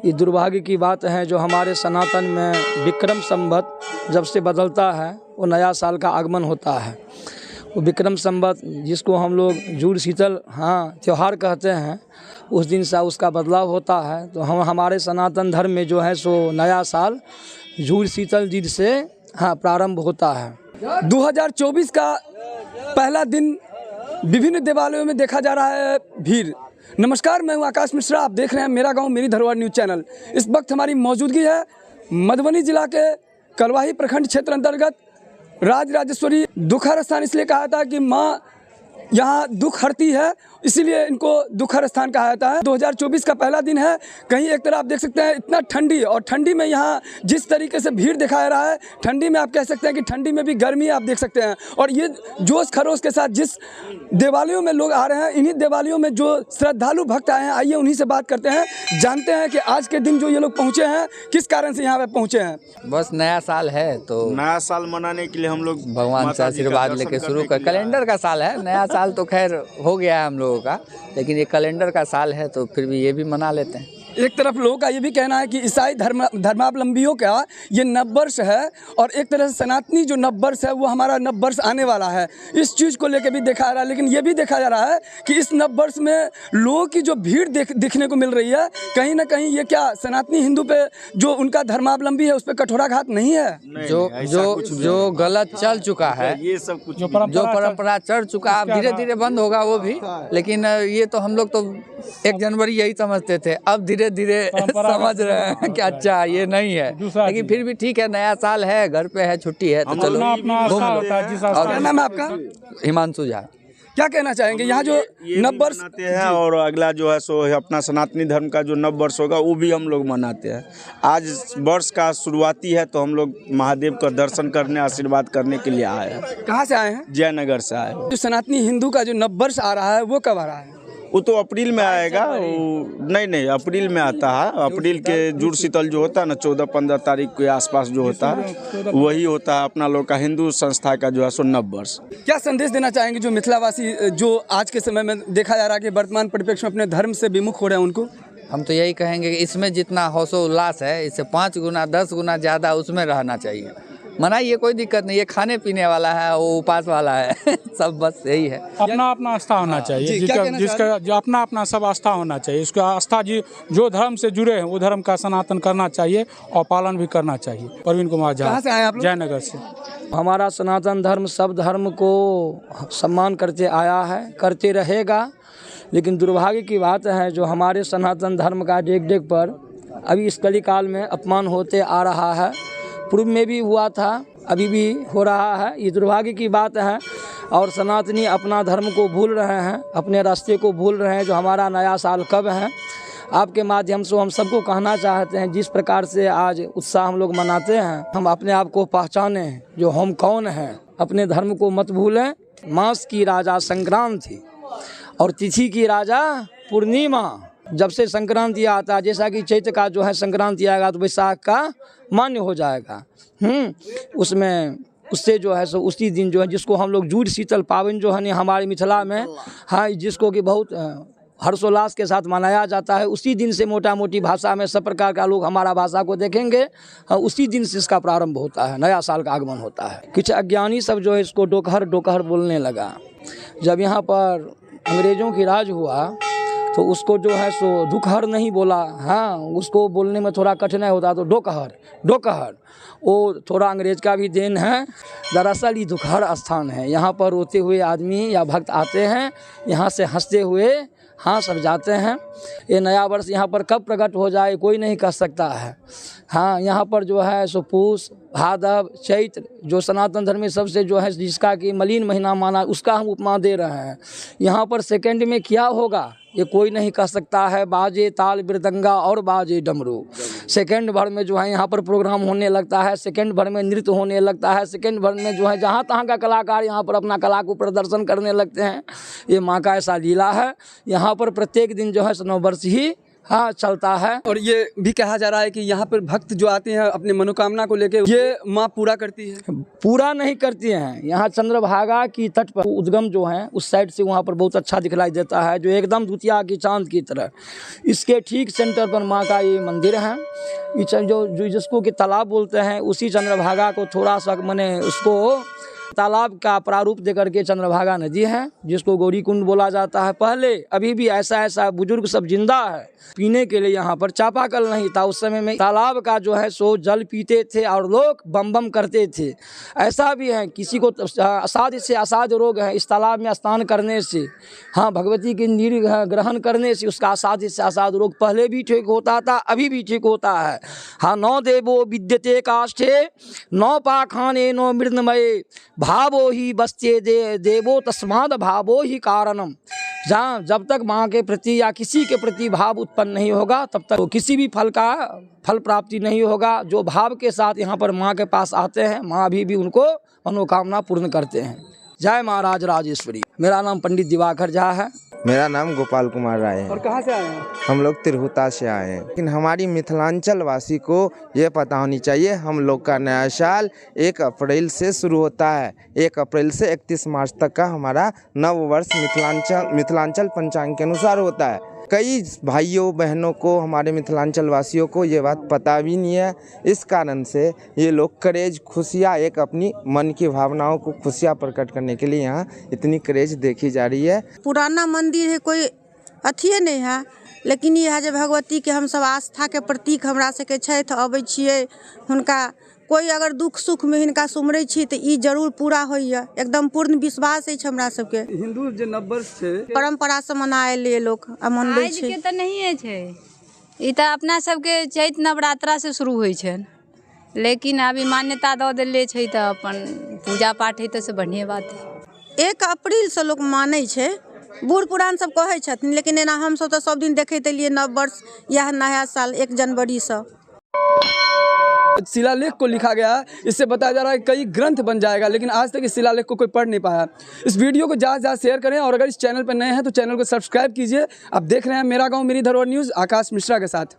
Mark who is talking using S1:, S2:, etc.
S1: ये दुर्भाग्य की बात है जो हमारे सनातन में विक्रम संवत जब से बदलता है वो नया साल का आगमन होता है। वो विक्रम संवत जिसको हम लोग जूड़ शीतल त्यौहार कहते हैं, उस दिन से उसका बदलाव होता है। तो हमारे सनातन धर्म में जो है सो नया साल जूड़ शीतल दिन से प्रारंभ होता है।
S2: 2024 का पहला दिन विभिन्न देवालयों में देखा जा रहा है भीड़। नमस्कार, मैं हूं आकाश मिश्रा, आप देख रहे हैं मेरा गांव मेरी धरोहर न्यूज़ चैनल। इस वक्त हमारी मौजूदगी है मधुबनी जिला के कलवाही प्रखंड क्षेत्र अंतर्गत राजराजेश्वरी दुखहर स्थान। इसलिए कहा था कि माँ यहाँ दुख हरती है, इसीलिए इनको दुखहर स्थान कहा जाता है। 2024 का पहला दिन है। कहीं एक तरफ आप देख सकते हैं इतना ठंडी, और ठंडी में यहाँ जिस तरीके से भीड़ दिखाया रहा है, ठंडी में आप कह सकते हैं कि ठंडी में भी गर्मी आप देख सकते हैं। और ये जोश खरोश के साथ जिस देवालयों में लोग आ रहे हैं, इन्हीं देवालयों में जो श्रद्धालु भक्त आए हैं, आइए उन्हीं से बात करते हैं, जानते हैं कि आज के दिन जो ये लोग पहुँचे हैं किस कारण से यहाँ पे पहुँचे हैं।
S3: बस नया साल है तो
S4: नया साल मनाने के लिए हम लोग
S3: भगवान से आशीर्वाद लेके शुरू कर। कैलेंडर का साल है, नया साल तो खैर हो गया है हम लोगों का, लेकिन ये कैलेंडर का साल है तो फिर भी ये भी मना लेते हैं।
S2: एक तरफ लोगों का ये भी कहना है कि ईसाई धर्मावलंबियों का ये नववर्ष है, और एक तरह से सनातनी जो नववर्ष है वो हमारा नववर्ष आने वाला है। इस चीज़ को लेकर भी देखा जा रहा है, लेकिन ये भी देखा जा रहा है कि इस नववर्ष में लोगों की जो भीड़ दिखने को मिल रही है, कहीं ना कहीं ये क्या सनातनी हिंदू पे जो उनका धर्मावलंबी है उस पर कठोराघात नहीं है?
S3: जो गलत चल चुका है,
S4: ये सब कुछ
S3: जो परंपरा चढ़ चुका है, धीरे धीरे बंद होगा वो भी। लेकिन ये तो हम लोग तो 1 जनवरी यही समझते थे, अब धीरे धीरे समझ रहे हैं कि अच्छा ये नहीं है। लेकिन फिर भी ठीक है, नया साल है, घर पे है, छुट्टी है, तो चलो घूम लो।
S2: क्या नाम है आपका?
S3: हिमांशु झा।
S2: क्या कहना चाहेंगे यहाँ जो नववर्ष
S4: मनाते हैं, और अगला जो है सो अपना सनातनी धर्म का जो नववर्ष होगा वो भी हम लोग मनाते हैं। आज वर्ष का शुरुआती है तो हम लोग महादेव का दर्शन करने, आशीर्वाद करने के लिए आए हैं।
S2: कहाँ से आए हैं?
S4: जयनगर से आए हैं।
S2: जो सनातनी हिंदू का जो नववर्ष आ रहा है वो कब आ रहा है?
S4: वो तो अप्रैल में आएगा। नहीं, अप्रैल में आता है। अप्रैल के जुड़ शीतल जो होता है ना, 14-15 तारीख के आसपास जो होता है वही होता है अपना लोग का हिंदू संस्था का जो है सो नववर्ष।
S2: क्या संदेश देना चाहेंगे जो मिथिलावासी जो आज के समय में देखा जा रहा है कि वर्तमान परिप्रेक्ष्य में अपने धर्म से विमुख हो रहे हैं उनको?
S3: हम तो यही कहेंगे कि इसमें जितना हौसो उल्लास है, इससे 5 गुना 10 गुना ज़्यादा उसमें रहना चाहिए। मनाइए, कोई दिक्कत नहीं है, खाने पीने वाला है, वो उपास वाला है सब बस यही है।
S5: अपना अपना आस्था होना चाहिए, जिसका जो अपना अपना सब आस्था होना चाहिए। उसका आस्था जो धर्म से जुड़े हैं वो धर्म का सनातन करना चाहिए और पालन भी करना चाहिए। प्रवीण कुमार झा।
S2: कहाँ से आए आप लोग?
S5: जयनगर से।
S1: हमारा सनातन धर्म सब धर्म को सम्मान करते आया है, करते रहेगा। लेकिन दुर्भाग्य की बात है जो हमारे सनातन धर्म का डेग डेग पर अभी इस कलिकाल में अपमान होते आ रहा है। पूर्व में भी हुआ था, अभी भी हो रहा है। ये दुर्भाग्य की बात है, और सनातनी अपना धर्म को भूल रहे हैं, अपने रास्ते को भूल रहे हैं। जो हमारा नया साल कब है, आपके माध्यम से हम सबको कहना चाहते हैं, जिस प्रकार से आज उत्साह हम लोग मनाते हैं, हम अपने आप को पहचाने जो हम कौन हैं। अपने धर्म को मत भूलें। मास की राजा संक्रांति और तिथि की राजा पूर्णिमा। जब से संक्रांति आता है, जैसा कि चैत्र का जो है संक्रांति आएगा तो वैशाख का मान्य हो जाएगा। उसमें उससे जो है सो उसी दिन जो है जिसको हम लोग जूड़ शीतल पावन जो है हमारे मिथिला में जिसको कि बहुत हर्षोल्लास के साथ मनाया जाता है, उसी दिन से मोटा मोटी भाषा में सब प्रकार का लोग हमारा भाषा को देखेंगे। उसी दिन से इसका प्रारंभ होता है, नया साल का आगमन होता है। कुछ अज्ञानी सब जो है इसको डोकहर बोलने लगा। जब यहाँ पर अंग्रेज़ों की राज हुआ तो उसको जो है सो दुखहर नहीं बोला, उसको बोलने में थोड़ा कठिनाई होता, तो डोकहर वो थोड़ा अंग्रेज का भी देन है। दरअसल ये दुखहर स्थान है। यहाँ पर रोते हुए आदमी या भक्त आते हैं, यहाँ से हंसते हुए सब जाते हैं। ये नया वर्ष यहाँ पर कब प्रकट हो जाए कोई नहीं कह सकता है। यहाँ पर जो है सो पूस, भादव, चैत्र जो सनातन धर्म में सबसे जो है जिसका कि मलिन महीना माना, उसका हम उपमा दे रहे हैं। यहाँ पर सेकंड में क्या होगा ये कोई नहीं कह सकता है। बाजे ताल मृदंगा और बाजे डमरू। सेकंड भर में जो है यहाँ पर प्रोग्राम होने लगता है, सेकंड भर में नृत्य होने लगता है, सेकंड भर में जो है जहाँ तहाँ का कलाकार यहाँ पर अपना कला को प्रदर्शन करने लगते हैं। ये माँ का ऐसा लीला है। यहाँ पर प्रत्येक दिन जो है नववर्ष ही हाँ चलता है।
S2: और ये भी कहा जा रहा है कि यहाँ पर भक्त जो आते हैं अपने मनोकामना को लेकर, ये माँ पूरा करती है।
S1: पूरा नहीं करती हैं। यहाँ चंद्रभागा की तट पर उद्गम जो है उस साइड से वहाँ पर बहुत अच्छा दिखलाई देता है, जो एकदम द्वितीया की चांद की तरह। इसके ठीक सेंटर पर माँ का ये मंदिर है। जो जिसको कि तालाब बोलते हैं, उसी चंद्रभागा को थोड़ा सा मैंने उसको तालाब का प्रारूप देकर के चंद्रभागा नदी है, जिसको गौरी कुंड बोला जाता है। पहले अभी भी ऐसा बुजुर्ग सब जिंदा है, पीने के लिए यहाँ पर चापाकल नहीं था। उस समय में तालाब का जो है सो जल पीते थे और लोग बम बम करते थे। ऐसा भी है किसी को असाध्य से असाध्य रोग है, इस तालाब में स्नान करने से, हाँ भगवती के नीर ग्रहण करने से उसका असाध्य से असाध्य रोग पहले भी ठीक होता था, अभी भी ठीक होता है। हाँ, नौ देवो विद्यते काष्ठे नौ पाखाने नो मृदमये भावो ही बस्ते देवो तस्माद भावो ही कारणम। जहाँ जब तक माँ के प्रति या किसी के प्रति भाव उत्पन्न नहीं होगा तब तक तो किसी भी फल प्राप्ति नहीं होगा। जो भाव के साथ यहाँ पर माँ के पास आते हैं, माँ अभी भी उनको मनोकामना पूर्ण करते हैं। जय महाराज राजेश्वरी। मेरा नाम पंडित दिवाकर झा है।
S6: मेरा नाम गोपाल कुमार राय है।
S2: और कहाँ से आए हैं?
S6: हम लोग तिरहुता से आए हैं। लेकिन हमारी मिथिलांचल वासी को ये पता होनी चाहिए, हम लोग का नया साल 1 अप्रैल से शुरू होता है। 1 अप्रैल से 31 मार्च तक का हमारा नव वर्ष मिथिलांचल पंचांग के अनुसार होता है। कई भाइयों बहनों को, हमारे मिथिलांचल वासियों को ये बात पता भी नहीं है। इस कारण से ये लोग क्रेज, खुशियाँ, एक अपनी मन की भावनाओं को खुशियाँ प्रकट करने के लिए यहाँ इतनी क्रेज देखी जा रही है।
S7: पुराना मंदिर है, कोई अथिये नहीं है, लेकिन ये है जे भगवती के हम सब आस्था के प्रतीक हमरा सबके छथि, अबै छियै हुनका। कोई अगर दुख सुख में हिनका सुमरै छी तऽ ई जरूर पूरा होइए। एकदम पूर्ण विश्वास अछि हमरा सबके।
S2: हिंदू जे नववर्ष छै
S7: परंपरा से मनाएल लोग आ मनबै छै।
S8: आज के तऽ नहिए छै, ई तऽ अपना सबके चैत नवरात्रा से शुरू होइ छै, लेकिन अभी मान्यता दऽ देले छै तऽ अपन पूजा पाठ है तऽ से बढ़िया बात है।
S7: 1 अप्रैल से लोग मानै छै, बूढ़ पुरान सब कहै छथिन, लेकिन एना हम सब तऽ सब दिन देखैत एलियै नववर्ष यह नया साल 1 जनवरी से।
S2: शिलालेख को लिखा गया है, इससे बताया जा रहा है कई ग्रंथ बन जाएगा, लेकिन आज तक इस शिलालेख को कोई पढ़ नहीं पाया। इस वीडियो को ज़्यादा से ज़्यादा शेयर करें और अगर इस चैनल पर नए हैं तो चैनल को सब्सक्राइब कीजिए। आप देख रहे हैं मेरा गांव मेरी धरोहर न्यूज़, आकाश मिश्रा के साथ।